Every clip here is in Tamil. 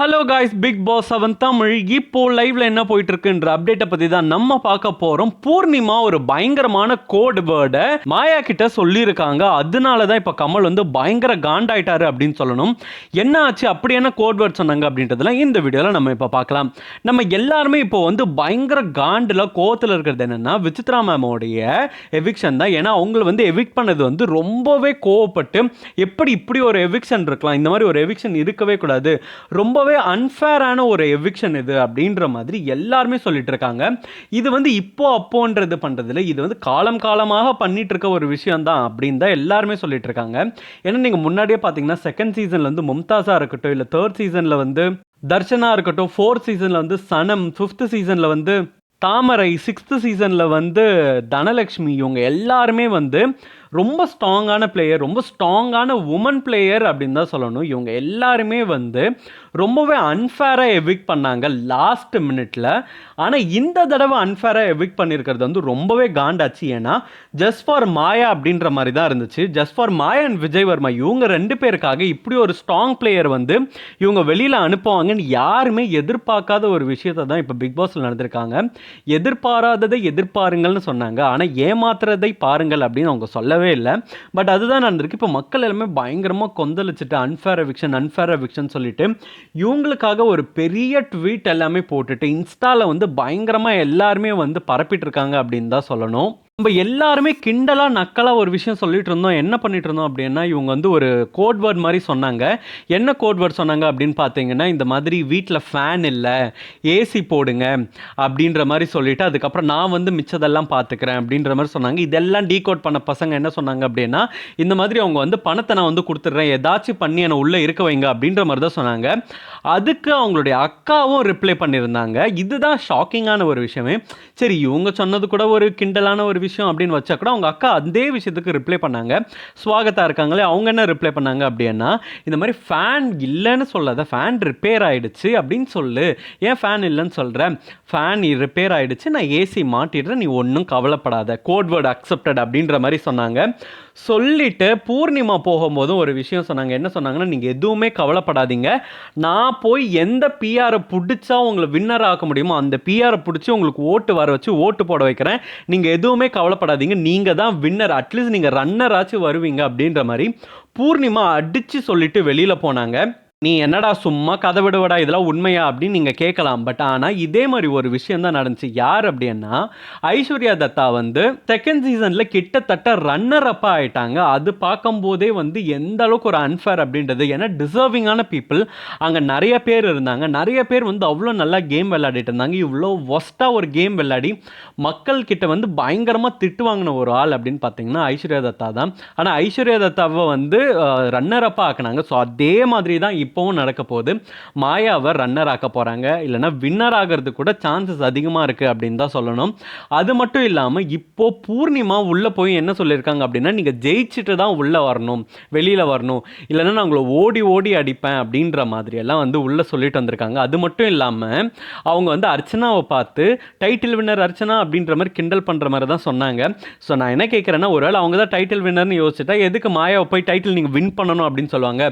Hello guys, big boss 7 Tamil இப்போ லைவ்ல என்ன போயிட்டு இருக்குன்ற அப்டேட்டை பத்தி தான் நம்ம பார்க்க போறோம். பூர்ணிமா ஒரு பயங்கரமான கோட் வேர்டை மாயா கிட்ட சொல்லியிருக்காங்க. அதனால தான் இப்போ கமல் வந்து பயங்கர காண்டாயிட்டாரு அப்படின்னு சொல்லணும். என்ன ஆச்சு, அப்படி என்ன கோட் வேர்ட் சொன்னாங்க அப்படின்றதுலாம் இந்த வீடியோவில் நம்ம இப்போ பார்க்கலாம். நம்ம எல்லாருமே இப்போ வந்து பயங்கர காண்டில் கோவத்தில் இருக்கிறது என்னன்னா விசித்ரா மேமோடைய எவிக்ஷன் தான். ஏன்னா அவங்களை வந்து எவிக்ட் பண்ணது வந்து ரொம்பவே கோவப்பட்டு எப்படி இப்படி ஒரு எவிக்ஷன் இருக்கலாம், இந்த மாதிரி ஒரு எவிக்ஷன் இருக்கவே கூடாது, ரொம்பவே அன்ஃபேரான ஒரு எவிக்ஷன் இது அப்படின்ற மாதிரி எல்லாருமே சொல்லிட்டு இருக்காங்க. இது வந்து இப்போ அப்போன்றது பண்றதுல இது வந்து காலம் காலமாக பண்ணிட்டு இருக்க ஒரு விஷயம் தான் அப்படின்னு தான் எல்லாருமே சொல்லிட்டு இருக்காங்க. ஏன்னா நீங்க முன்னாடியே பார்த்தீங்கன்னா செகண்ட் சீசன்ல வந்து மும்தாஸா இருக்கட்டும், இல்லை தேர்ட் சீசன்ல வந்து தர்ஷனா இருக்கட்டும், ஃபோர்த் சீசன்ல வந்து சனம், ஃபிஃப்த் சீசன்ல வந்து தாமரை, சிக்ஸ்த் சீசன்ல வந்து தனலக்ஷ்மி, இவங்க எல்லாருமே வந்து ரொம்ப ஸ்ட்ராங்கான பிளேயர், ரொம்ப ஸ்ட்ராங்கான உமன் பிளேயர் அப்படின்னு தான் சொல்லணும். இவங்க எல்லாருமே வந்து ரொம்பவே அன்ஃபேராக எவிக்ட் பண்ணாங்க லாஸ்ட் மினிட்ல. ஆனால் இந்த தடவை அன்ஃபேராக எவிக்ட் பண்ணியிருக்கிறது வந்து ரொம்பவே காண்டாச்சு. ஏன்னா ஜஸ்ட் ஃபார் மாயா அப்படின்ற மாதிரி தான் இருந்துச்சு. Just for Maya and Vijay Varma இவங்க ரெண்டு பேருக்காக இப்படி ஒரு ஸ்ட்ராங் பிளேயர் வந்து இவங்க வெளியில் அனுப்புவாங்கன்னு யாருமே எதிர்பார்க்காத ஒரு விஷயத்தை தான் இப்போ பிக் பாஸில் நடந்திருக்காங்க. எதிர்பாராததை எதிர்பாருங்கள்னு சொன்னாங்க, ஆனால் ஏமாத்துறதை பாருங்கள் அப்படின்னு அவங்க சொல்லவே இல்லை. பட் அதுதான் நடந்திருக்கு. இப்போ மக்கள் எல்லாமே பயங்கரமாக கொந்தளிச்சுட்டு அன்ஃபேர் எவிக்ஷன் சொல்லிட்டு இவங்களுக்காக ஒரு பெரிய ட்வீட் எல்லாமே போட்டுட்டு இன்ஸ்டால வந்து பயங்கரமாக எல்லாருமே வந்து பரப்பிட்டு இருக்காங்க அப்படின்னு தான் சொல்லணும். நம்ம எல்லாருமே கிண்டலா நக்கலா ஒரு விஷயம் சொல்லிட்டு இருந்தோம். என்ன பண்ணிட்டு இருந்தோம் அப்படின்னா, இவங்க வந்து ஒரு கோட் வேர்ட் மாதிரி சொன்னாங்க. என்ன கோட் வேர்ட் சொன்னாங்க அப்படின்னு பார்த்தீங்கன்னா, இந்த மாதிரி வீட்டில் ஃபேன் இல்லை, ஏசி போடுங்க அப்படின்ற மாதிரி சொல்லிட்டு அதுக்கப்புறம் நான் வந்து மிச்சதெல்லாம் பார்த்துக்கிறேன் அப்படின்ற மாதிரி சொன்னாங்க. இதெல்லாம் டீகோட் பண்ண பசங்க என்ன சொன்னாங்க அப்படின்னா, இந்த மாதிரி அவங்க வந்து பணத்தை நான் வந்து கொடுத்துட்றேன், ஏதாச்சும் பண்ணி என்னை உள்ளே இருக்க வைங்க அப்படின்ற மாதிரி தான் சொன்னாங்க. அதுக்கு அவங்களுடைய அக்காவும் ரிப்ளை பண்ணியிருந்தாங்க. இதுதான் ஷாக்கிங்கான ஒரு விஷயமே. சரி, இவங்க சொன்னது கூட ஒரு கிண்டலான ஒரு விஷயம் அப்படின்னு வச்சா கூட அவங்க அக்கா அதே விஷயத்துக்கு ரிப்ளை பண்ணாங்க. ஸ்வாகத்தா இருக்காங்களே, அவங்க என்ன ரிப்ளை பண்ணாங்க அப்படின்னா, இந்த மாதிரி ஃபேன் இல்லைன்னு சொல்லாத, ஃபேன் ரிப்பேர் ஆயிடுச்சு அப்படின்னு சொல்லு. ஏன் ஃபேன் இல்லைன்னு சொல்கிறேன், ஃபேன் ரிப்பேர் ஆயிடுச்சு, நான் ஏசி மாட்டிடுறேன், நீ ஒன்றும் கவலைப்படாத, கோட் வேர்ட் அக்செப்டட் அப்படின்ற மாதிரி சொன்னாங்க. சொல்லிட்டு பூர்ணிமா போகும்போதும் ஒரு விஷயம் சொன்னாங்க. என்ன சொன்னாங்கன்னா, நீங்கள் எதுவுமே கவலைப்படாதீங்க, நான் போய் எந்த பிஆரை பிடிச்சா உங்களை வின்னர் ஆக்க முடியுமோ அந்த பிஆரை பிடிச்சி உங்களுக்கு ஓட்டு வர வச்சு ஓட்டு போட வைக்கிறேன், நீங்கள் எதுவுமே கவலைப்படாதீங்க, நீங்கள் தான் வின்னர், அட்லீஸ்ட் நீங்கள் ரன்னர் ஆச்சு வருவீங்க அப்படின்ற மாதிரி பூர்ணிமா அடித்து சொல்லிட்டு வெளியில் போனாங்க. நீ என்னடா சும்மா கதை விடுவடா, இதெல்லாம் உண்மையா அப்படின்னு நீங்கள் கேட்கலாம். பட் ஆனால் இதே மாதிரி ஒரு விஷயம் தான் நடந்துச்சு. யார் அப்படின்னா, ஐஸ்வர்யா தத்தா வந்து செகண்ட் சீசனில் கிட்டத்தட்ட ரன்னர் அப்பா ஆயிட்டாங்க. அது பார்க்கும்போதே வந்து எந்த அளவுக்கு ஒரு அன்ஃபேர் அப்படின்றது. ஏன்னா டிசர்விங்கான பீப்புள் அங்கே நிறைய பேர் இருந்தாங்க. நிறைய பேர் வந்து அவ்வளோ நல்லா கேம் விளையாடிட்டு இருந்தாங்க. இவ்வளோ ஒஸ்ட்டாக ஒரு கேம் விளையாடி மக்கள் கிட்ட வந்து பயங்கரமாக திட்டு வாங்கின ஒரு ஆள் அப்படின்னு பார்த்தீங்கன்னா ஐஸ்வர்யா தத்தா தான். ஆனால் ஐஸ்வர்யா தத்தாவை வந்து ரன்னர் அப்பா ஆக்கினாங்க. ஸோ அதே மாதிரி தான் இப்போவும் நடக்க போகுது. மாயாவை ரன்னர் ஆக்க போகிறாங்க, இல்லைனா வின்னர் ஆகிறது கூட சான்சஸ் அதிகமாக இருக்குது அப்படின்னு தான் சொல்லணும். அது மட்டும் இல்லாமல் இப்போ பூர்ணிமா உள்ளே போய் என்ன சொல்லியிருக்காங்க அப்படின்னா, நீங்கள் ஜெயிச்சுட்டு தான் உள்ளே வரணும், வெளியில் வரணும், இல்லைனா நான் உங்களை ஓடி ஓடி அடிப்பேன் அப்படின்ற மாதிரியெல்லாம் வந்து உள்ளே சொல்லிட்டு வந்திருக்காங்க. அது மட்டும் இல்லாமல் அவங்க வந்து அர்ச்சனாவை பார்த்து டைட்டில் வின்னர் அர்ச்சனா அப்படின்ற மாதிரி கிண்டல் பண்ணுற மாதிரி தான் சொன்னாங்க. ஸோ நான் என்ன கேட்குறேன்னா, ஒருவேளை அவங்க தான் டைட்டில் வின்னர்னு யோசிச்சுட்டா எதுக்கு மாயாவை போய் டைட்டில் நீங்கள் வின் பண்ணணும் அப்படின்னு சொல்லுவாங்க.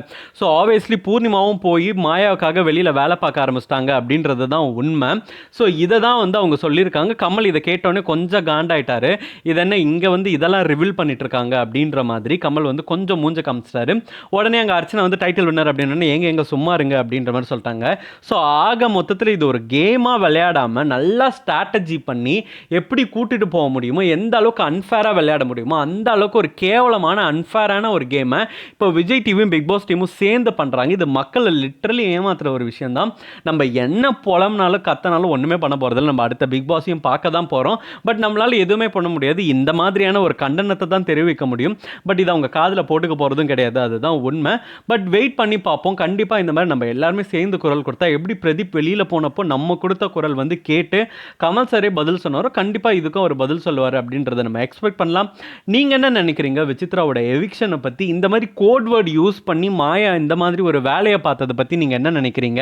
ஸோ ஆப்வியஸ்லி பூர்ணிமாவும் போய் மாயாவுக்காக வெளியில் வேலை பார்க்க ஆரம்பிச்சிட்டாங்க அப்படின்றது தான் உண்மை. ஸோ இதை தான் வந்து அவங்க சொல்லியிருக்காங்க. கமல் இதை கேட்டோன்னே கொஞ்சம் காண்டாயிட்டாரு. இது என்ன இங்கே வந்து இதெல்லாம் ரிவீல் பண்ணிட்டு இருக்காங்க அப்படின்ற மாதிரி கமல் வந்து கொஞ்சம் மூஞ்ச காமிச்சிட்டாரு. உடனே அங்கே அர்ச்சனா வந்து டைட்டில் வின்னர் அப்படின்னு எங்க சும்மா இருங்க அப்படின்ற மாதிரி சொல்லிட்டாங்க. ஸோ ஆக மொத்தத்தில் இது ஒரு கேமாக விளையாடாமல் நல்லா ஸ்ட்ராட்டஜி பண்ணி எப்படி கூட்டிட்டு போக முடியுமோ, எந்த அளவுக்கு அன்ஃபேராக விளையாட முடியுமோ அந்த அளவுக்கு ஒரு கேவலமான அன்ஃபேரான ஒரு கேமை இப்போ விஜய் டிவியும் பிக் பாஸ் டீமும் சேர்ந்து பண்ணுறாங்க. இது மக்களை லிட்டரலி ஏமாத்துற ஒரு விஷயம் தான். நம்ம என்ன புலம்னாலும் கத்தனாலும் ஒன்றுமே பண்ண போகிறதில்ல. நம்ம அடுத்த பிக் பாஸையும் பார்க்க தான் போகிறோம். பட் நம்மளால் எதுவுமே பண்ண முடியாது. இந்த மாதிரியான ஒரு கண்டனத்தை தான் தெரிவிக்க முடியும். பட் இது அவங்க காதில் போட்டுக்க போகிறதும் கிடையாது, அதுதான் உண்மை. பட் வெயிட் பண்ணி பார்ப்போம். கண்டிப்பாக இந்த மாதிரி நம்ம எல்லாருமே சேர்ந்து குரல் கொடுத்தா எப்படி பிரதீப் வெளியில் போனப்போ நம்ம கொடுத்த குரல் வந்து கேட்டு கமல் சாரே பதில் சொன்னாரோ, கண்டிப்பாக இதுக்கும் ஒரு பதில் சொல்லுவார் அப்படின்றத நம்ம எக்ஸ்பெக்ட் பண்ணலாம். நீங்கள் என்ன நினைக்கிறீங்க விசித்ராவோட எவிக்ஷனை பற்றி? இந்த மாதிரி கோட் வேர்ட் யூஸ் பண்ணி மாயா இந்த மாதிரி ஒரு வேலையை பார்த்ததை பற்றி நீங்கள் என்ன நினைக்கிறீங்க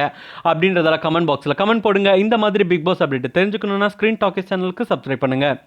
அப்படின்றதெல்லாம் கமெண்ட் பாக்ஸில் கமெண்ட் போடுங்க. இந்த மாதிரி பிக் பாஸ் அப்டேட் தெரிஞ்சுக்கணும்னா ஸ்க்ரீன் டாக்கீஸ் சேனலுக்கு சப்ஸ்கிரைப் பண்ணுங்கள்.